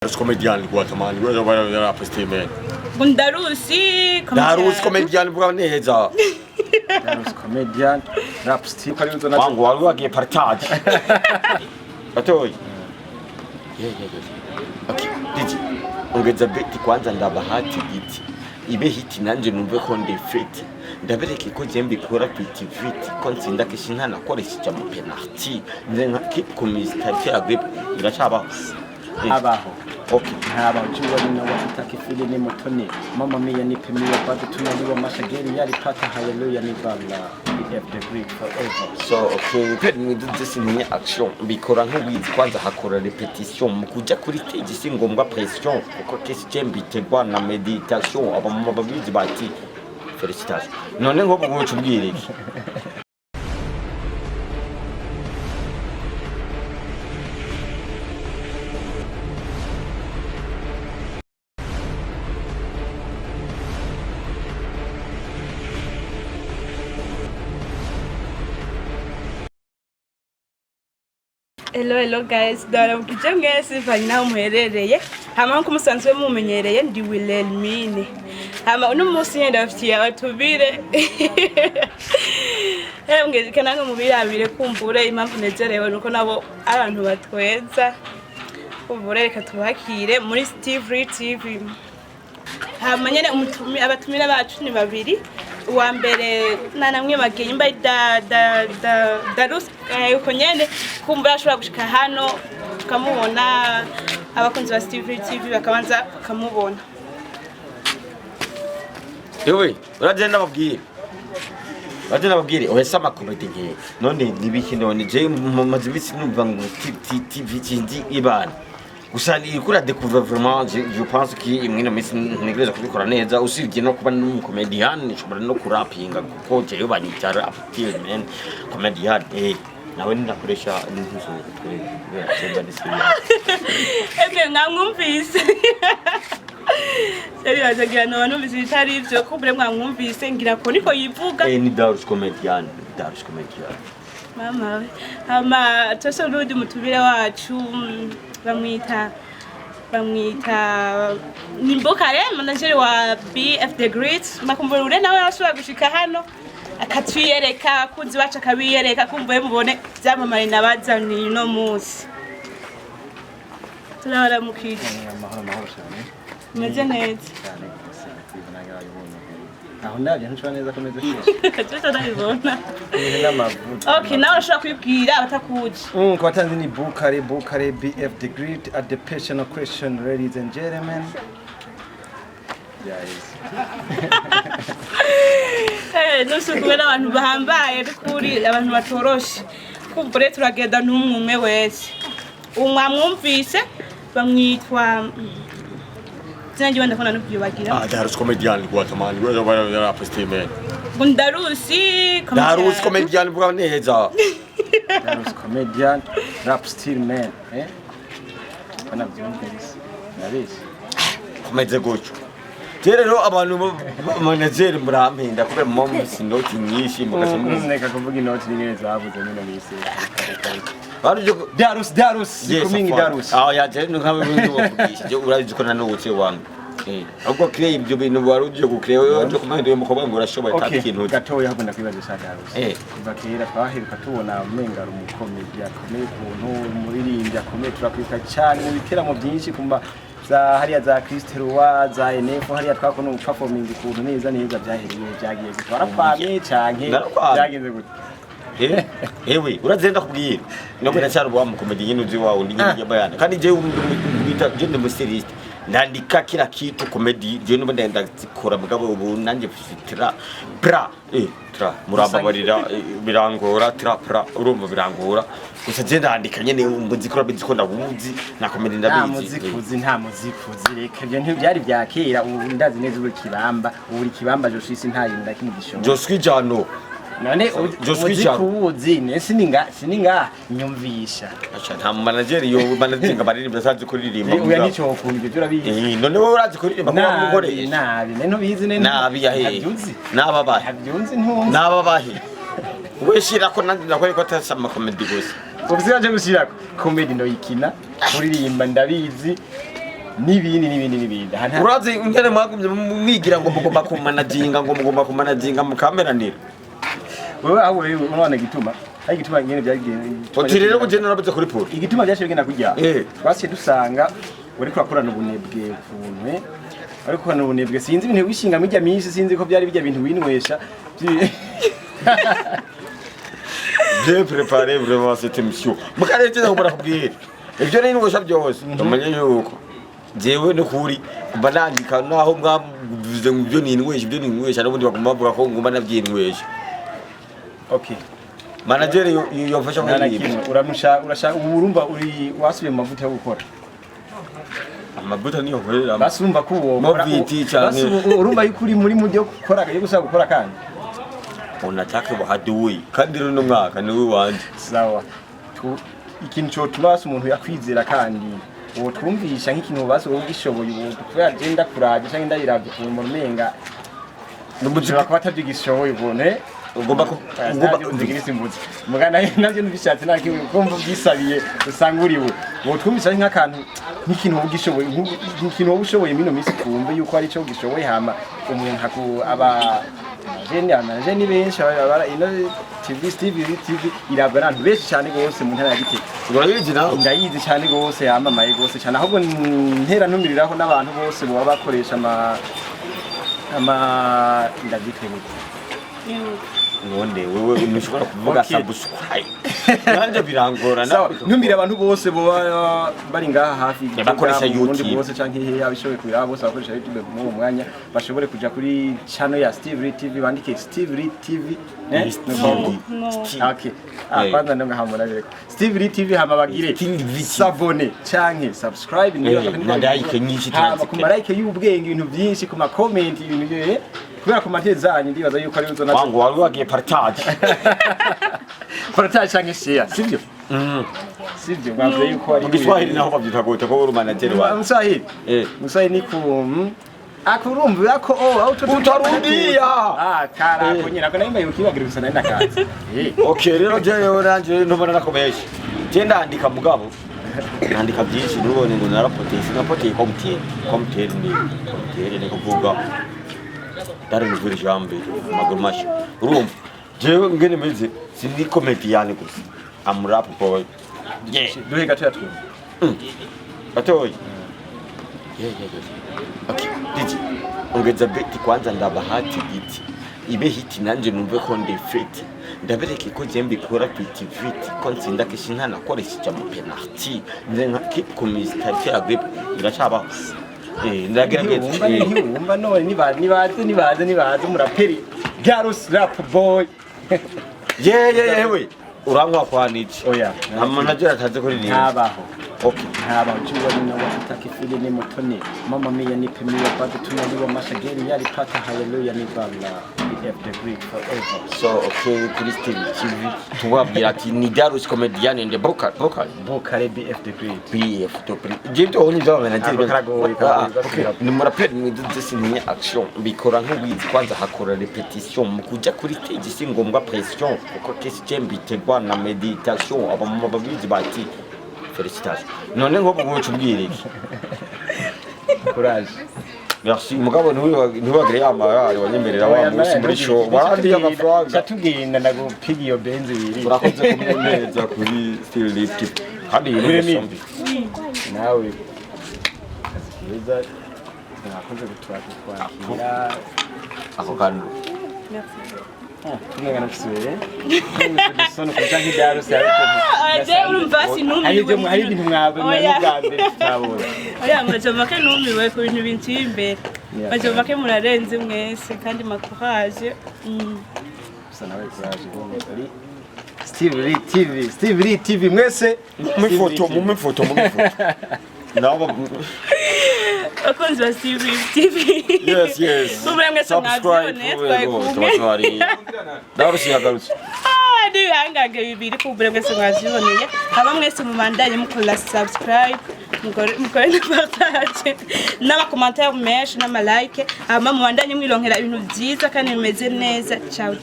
Darusi comedian Guatemala, wewe bwana hapa statement. Darusi comedian bwana neza. Darusi comedian rap still kali uzo nacho. Wangu waruage partage. Atoi. Okay, diti. Ongeza beti kwanza ndabahati giti. Ibe hiti nanje numve ko ndi fit. Ndabereke ko je mbikora pitiviti ko nsinda kishinka nakoresheje mu penalty. Nze nka keep community agree iracaba. Abaho. Okay. Haba jua nina wataki fili ni motoni. Mama mia nipe mia bado tunaliwa mashageri yali pata hallelujah ni bala. We have the Greek forever. So okay, pet me do this in action. Bikora nk'ubizi kwanza hakora repetition mukuja kuri stage singombwa pression kuko kesi cembitegwa na meditation abamama babizi bati felicitation. None ngo bwucubwire iki? Hello guys, ndaramukije mwese vanyina umuherereye. Hama nko musanzwe mumenyereye ndi Wilhelmine. Hama uno munsi yenda afitiye abatubire. Mwese kananga mubirabire kumbure impamvu nezerewe nuko nabo abantu batweza. Kumbure reka tubakire muri Steve TV. Hama nyene abatumira bacu ni babiri. Uwa mbere namwe magiye imba Darusi uko nyene kumbura ashobora gushika hano tukamubona abakunzi ba Steve TV bakabanza bakamubona. Yewe uragenda babwire ohesa makomedi nke none nibiki none je mazibisi numva ngo TV kindi ibana gusa ni kura découvrir vraiment je pense que imwe misi ntegereza kubikora neza usibye no kuba n'umukomedian nshobora no kurapinga kuko je banyitara appeal man comedian nawe ndakoresha n'intuzo twebwe ndisiya ngamwumvise Seri azagira no bantu bizitari ivyo kubure mwamwumvise ngira ko niko yivuga ni Darusi comedian mama hama tose urudi mutubire wacu bamwita ni Bukare manager wa BF the Great makumbura ure nawe arashobora gushika hano akatwiyereka kuzi wacu akabiyereka kumbuye mubone byamamare nabazaniye no munsi turabara mukije amahoro cyane meze neza aho ndabye nshobora neza komeza cyane tuzo ndabibona n'amavuta okay nawe urashobora kwibwira abatakuje ko batanzi ni Bukare BF the Great at the personal question ladies and gentlemen. Nusukubera abantu bahambaye kuri abantu batoroshe kumbure turagenda n'umwe wese umwamwumvise bamwitwa Sinajye wenda kona n'ubyibagira Darusi comedian Guatemala wewe bwana hapa statement. Darusi comedian bwana neza. Darusi comedian rap still man bana byumvise nabisi komeze gocho rero abantu manager murampinda kubera mu sinoti nyinshi mugasomeka kuvuga inoti nyine zavuze nino bise Darusi kumingi Darusi yaje nkabe bundi wovugisha je urazi ko nanutse wangu ahubwo kireye ibyo bintu waruje gukreyo yo kumahindura umukobwa ngo urashoboye kandi ikintu gatoya ahubwo ndakwibaza sha Darusi kuva kera twaheruka tubona umenga umukomedi akomeye kuntu muririmbyi akomeye turakwita cyane mu biteramo byinshi kumba hariya za Kristeruwa za Enefo hariya twakona performing kuntu neza byahereye byagiye gutwara kwamye canke byagenze gute ewe urazenda kubwira no kwenda cyaro bwa mukomedi nyine uzi wawe ndi nyine bayana kandi je ndi museriste ndandika kila kitu comedy je no ndenda zikora mugabo ubu nanje fitira murab birangora urumva birangora gusa je ndandika nyene muzikora bizikunda buzi na comedy ndabizi nta muzikuzi reka byo ntibyari byakera ubu ndazi neza uri kibamba je shisi ntayinda kimugisho je suis jano none uzikubuzi sininga nyumvisha acha nta manager yo manager ngabaririmba sazi kuririmba uya nico kunje turabizi none wowe urazi kuririmba ko mugore nabi nene bizi nene nabi yahe nababahe abyunzi ntumwe nababahe weshira ko nakore ko tasama comedy gusa ubuziraje gushira comedy no ikina kuririmba ndabizi n'ibindi urazi ngene mwagumye mwigira ngo mugomba kumanaginga mukameranira wewe aho wewe unaona gituma ari gituma ngene byagiye uti rero bugene narabuze kuri polo igituma byashe bigenda kujya twasiye dusanga uri kurakora n'ubunebwe kunwe ariko hano ubunebwe sinzi ibintu wishinga mijya minsi sinzi ko byari bijya bintu winwesha bien préparé vraiment cette émission Bukare cyane ko barakubwira ibyo ni n'ubusha byose ndamenye yuko jewe nukuri banandika naho mwavuze ngo ibyo ninwesha n'ubundi bagomba bavuga ko ngomba nabyinwesha okay manager yofasha urashaka urumva uri wasubiye mu mavuta yo gukora amavuta niyo nkorera basumva ko uwo mobiti cyane urumva yuko uri muri mujyo gukora yo gusaba gukora kandi unataka bahadui kandi rero no mwaka niwe wanje sawa ikintu cyo tubasa umuntu yakwizera kandi uwo twumvisha nk'ikintu basi wowe gishoboye ubu kubera agenda kuraje cyangwa ndayiravye ku mumenga n'umujura ko batavyigishoboye ubone ugomba ndigirisi imbuzi mugana navyo nubishatse naki kumva byisabiye usanga uriwe uwo twumvisha nk'akantu nk'ikintu wowe gishoboye nk'ikintu wowe ushoboye mino misi kumva yuko ari cyo gishoboye hama umuntu aba jeni benshi abara ino TV irabwa abantu benshi cyane gose mu ntara ya Gitega urabizi nawe ndayizi cyane gose yamamaye gose cyane ahubwo ntera ntumiriraho n'abantu bose baba bakoresha ndagitego none wewe unushobora kuvuga subscribe nanje birangorana ntumira abantu bose baba bari ngaha hafi bakoresha YouTube bose canke he abishoboye kubira bose bakoresha YouTube mu mwanya bashobore kuja kuri channel ya Steve TV bandike Steve TV okay kwanza ndo ngahamura rero Steve TV hama bagire s'abonner canke subscribe na like nyinshi cyane ku like y'ubwenge ibintu byinshi ku ma comment ibintu kubera komantere zanyu ndibaza yuko ari uzo wangu wari wagiye partage canke share sivyo sivyo bavuze yuko ari mu Giswahili naho bavyita gute ko uri manager wa Musahili Musahili ni ku akurumva ko utarudia karako nyina ko naimba yukibagira gusa nenda kazi okay rero jewe nanje ntubona nakomeje je ndandika mugabo nandika byinshi nubone ngo narapoteye komuteri ni kuvuga Darusi jambe maguru mashi urumva jewe ngene meze sindi comedian gusa murab boy duhe gato yatwe atoyi okay diti ongeza beti kwanza ndabahati giti ibe hiti nanje numve ko ndi fit ndabereke ko jembe kora pitiviti ko nsinda kishinka nakoresha mu penalty nze nka keep community agrip iracaba ndagira umva none nibaze muraperi Darusi rap boy yewe urankwa kwaniki oya amanagira ataze kuri ni habaho okay haba chuwa ni wasitaki fili ni motoni mama mia nipe mia bado tunaliwa mashageri yali pata haleluya ni bala the great forever so okay Christine TV tuwabira ati ni Darusi comedian in the Bukare BF the great BF to jito oni zawa managira okay ni muraperi ni desinya action bikora nk'ubizi kwanza hakora repetition mukuja kuri stage singombwa pression uko kesi jembi tegwa na meditation abamama babizi bati félicitations none ngo bugucubwire iki courage merci mugabo ntiwagire amarari wanyemerera wa munsi muri show barandi amafaranga cyatugenda ndagupiga iyo benzi biri urakoze kumeneza kuri still lift kandi yiri nawe kiza nakoze gutwakira ako kantu tunengana kusubire sono kujangi Darusi aje urumvasi numiwe hari ibintu mwabe mwabwe cyabona oya murajomake numiwe ku bintu bintu imbere bajomake murarenze mwese kandi makuhaje sana we courage ari Steve TV mwese mu foto nabo akonzi wa Steve TV yes subscribe twari Darusi yagarutse ndi hangage bibiri kubure mwese mwaziboneye haba mwese mumandanye mukora subscribe mukore na partage n'ama commentaire menshi n'ama like hama mumandanye mwironkera ibintu byiza kandi bimeze neza ciao